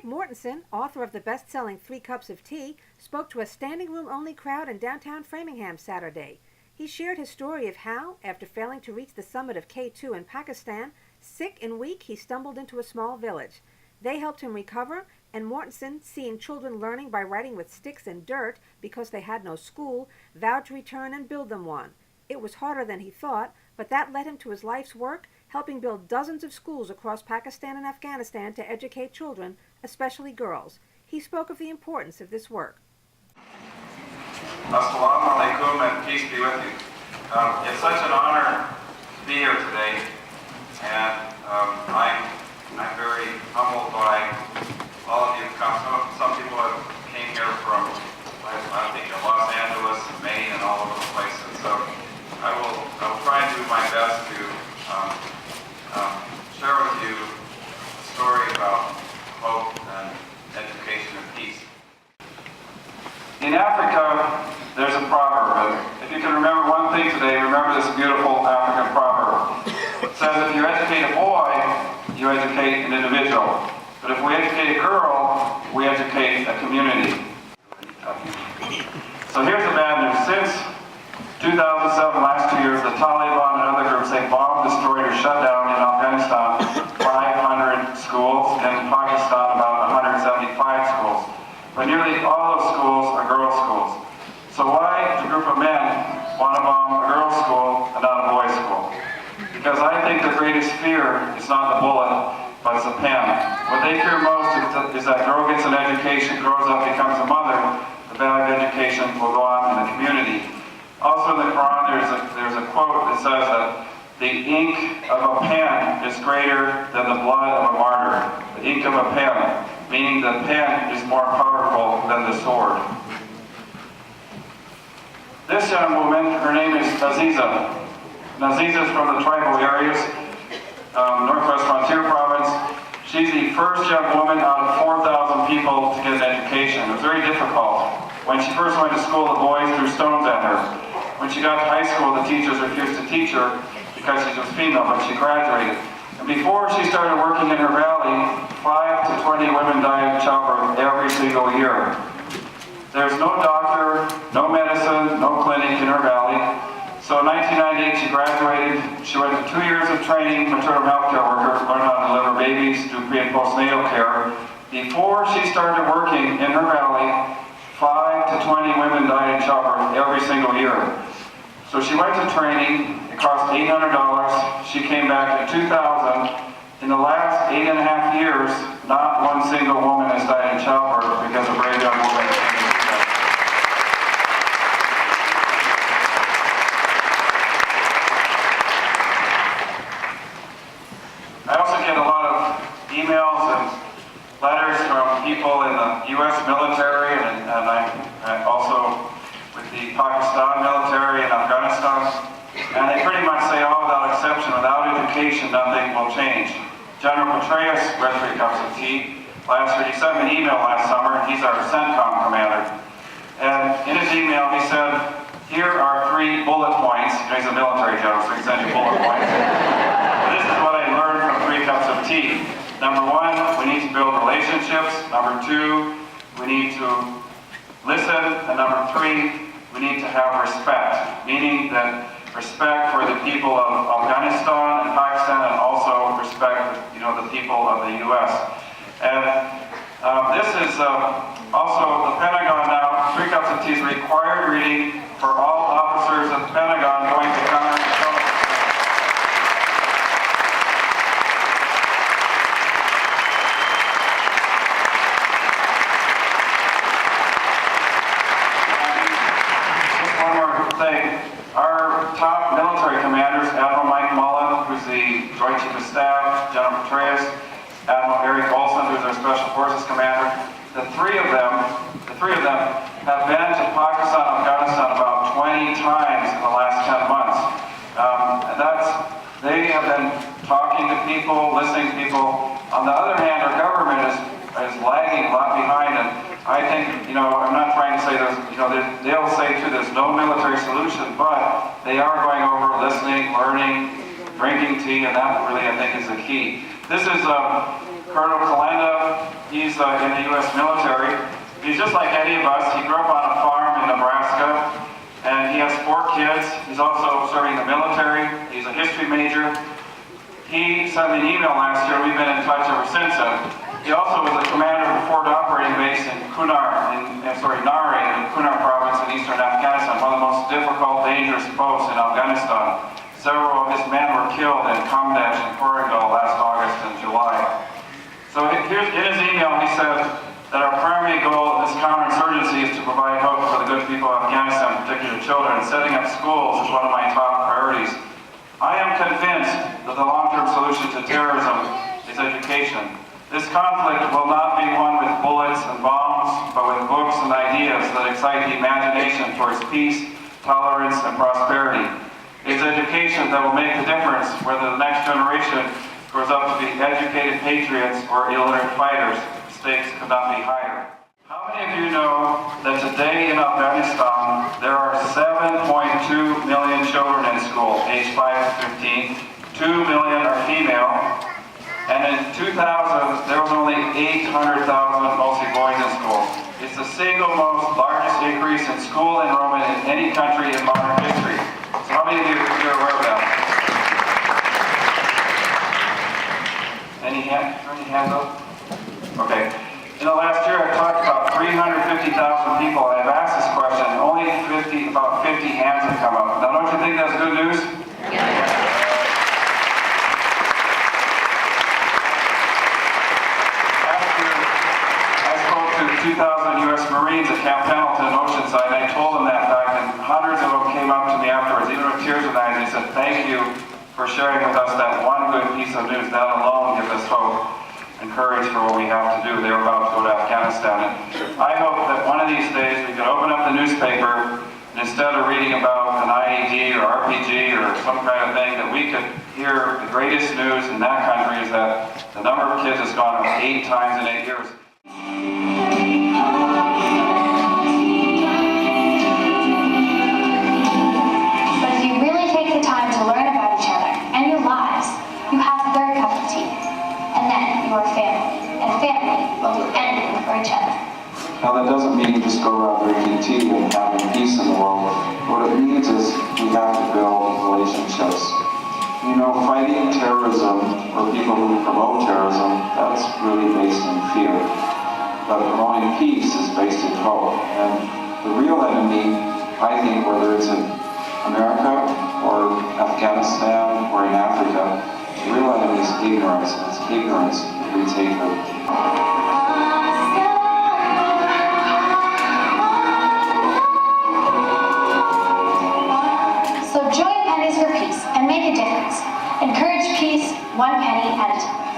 Critic Mortenson, author of the best-selling 3 Cups of Tea, spoke to a standing-room-only crowd in downtown Framingham Saturday. He shared his story of how, after failing to reach the summit of K2 in Pakistan, sick and weak, he stumbled into a small village. They helped him recover, and Mortenson, seeing children learning by writing with sticks and dirt because they had no school, vowed to return and build them one. It was harder than he thought, but that led him to his life's work, helping build dozens of schools across Pakistan and Afghanistan to educate children, especially girls. He spoke of the importance of this work. Assalamu alaikum and peace be with you. It's such an honor to be here today, and I'm very humbled by all of you who come. Some people have came here from, I think, Los Angeles and Maine and all over the place, and so I will try and do my best to share with you a story about hope and education and peace. In Africa, there's a proverb, and if you can remember one thing today, remember this beautiful African proverb. It says, if you educate a boy, you educate an individual. But if we educate a girl, we educate a community. So here's the bad news. Since 2007, last 2 years, the Taliban and other groups, they bombed, destroyed, or shut down in Afghanistan 500 schools, and in Pakistan about 175 schools. But nearly all those schools are girls' schools. So why does a group of men want to bomb a girls' school and not a boys' school? Because I think the greatest fear is not the bullet, but it's the pen. What they fear most is that girl gets an education, grows up, becomes a mother. The value of education will go on in the community. Also in the Quran, there's a quote that says that the ink of a pen is greater than the blood of a martyr. The ink of a pen, meaning the pen is more powerful than the sword. This young woman, her name is Aziza. Aziza is from the tribal areas, Northwest Frontier Province. She's the first young woman out of 4,000 people to get an education. It was very difficult. When she first went to school, the boys threw stones at her. When she got to high school, the teachers refused to teach her because she was female, but she graduated. And before she started working in her valley, 5 to 20 women died of childbirth every single year. There's no doctor, no medicine, no clinic in her valley. So in 1998, she graduated. She went to 2 years of training, maternal health care worker, learned how to deliver babies, do pre- and postnatal care. Before she started working in her valley, 5 to 20 women died in childbirth every single year. So she went to training. It cost $800. She came back in 2000. In the last 8.5 years, not one single woman has died in childbirth because a brave young woman. I also get a lot of emails and letters from people in the U.S. military, and I'm also with the Pakistan military in Afghanistan, and they pretty much say, all without exception, without education, nothing will change. General Petraeus read 3 Cups of Tea last year. He sent me an email last summer, and he's our CENTCOM commander. And in his email, he said, here are 3 bullet points. He's a military general, so he sent you bullet points. This is what I learned from 3 Cups of Tea. Number 1, we need to build relationships. Number 2, we need to listen. And number 3, we need to have respect, meaning that respect for the people of Afghanistan and Pakistan, and also respect, the people of the U.S. And this is also the Pentagon now. 3 Cups of Tea is required reading for all officers of the Pentagon going to counterintelligence. Our top military commanders, Admiral Mike Mullen, who's the Joint Chief of Staff, General Petraeus, Admiral Eric Olson, who's our Special Forces commander, the three of them have been to Pakistan and Afghanistan about 20 times in the last 10 months. They have been talking to people, listening to people. On the other hand, our government is lagging a lot behind, and I think, I'm not trying to say there's, they'll say too, there's no military solution, but they are going over, listening, learning, drinking tea, and that really, I think, is the key. This is Colonel Kalenda He's in the U.S. military. He's just like any of us. He grew up on a farm in Nebraska, and he has 4 kids. He's also serving the military. He's a history major. He sent me an email last year. We've been in touch ever since then. He also was the commander of the forward operating base in Nare in Kunar province in eastern Afghanistan, one of the most difficult, dangerous posts in Afghanistan. Several of his men were killed in Kamdesh and Korengal last August and July. So here's, in his email, he said that our primary goal of this counterinsurgency is to provide hope for the good people of Afghanistan, particularly children, and setting up schools is one of my top priorities. I am convinced that the long-term solution to terrorism is education. This conflict will not be won with bullets and bombs, but with books and ideas that excite the imagination towards peace, tolerance, and prosperity. It is education that will make the difference whether the next generation grows up to be educated patriots or illiterate fighters. The stakes could not be higher. How many of you know that today in Afghanistan there are 7.2 million children in school, aged 5 to 15. 2 million are female. And in 2000, there was only 800,000 mostly boys in school. It's the single most largest increase in school enrollment in any country in modern history. So how many of you are aware of that? Any hands up? Okay. In the last year, I've talked about 350,000 people. I've asked this question, and only about 50 hands have come up. Now, don't you think that's good news? Yeah. Last year, I spoke to 2,000 U.S. Marines at Camp Pendleton in Oceanside, and I told them that fact, and hundreds of them came up to me afterwards, even with tears in their eyes, and they said, "Thank you for sharing with us that one good piece of news. That alone gives us hope and courage for what we have to do." They were about to go to Afghanistan. And I hope that one of these days we can open up the newspaper and instead of reading about an IED or RPG or some kind of thing, that we could hear the greatest news in that country is that the number of kids has gone up 8 times in 8 years. But if you really take the time to learn about each other and your lives, you have their cup of tea. And then you are family, and family will do anything for each other. Now that doesn't mean just go around drinking tea and having peace in the world. What it means is we have to build relationships. You know, fighting terrorism, or people who promote terrorism, that's really based in fear. But promoting peace is based in hope. And the real enemy, I think, whether it's in America or Afghanistan or in Africa, the real enemy is ignorance, and it's ignorance that breeds hatred. So join Pennies for Peace and make a difference. Encourage peace 1 penny at a time.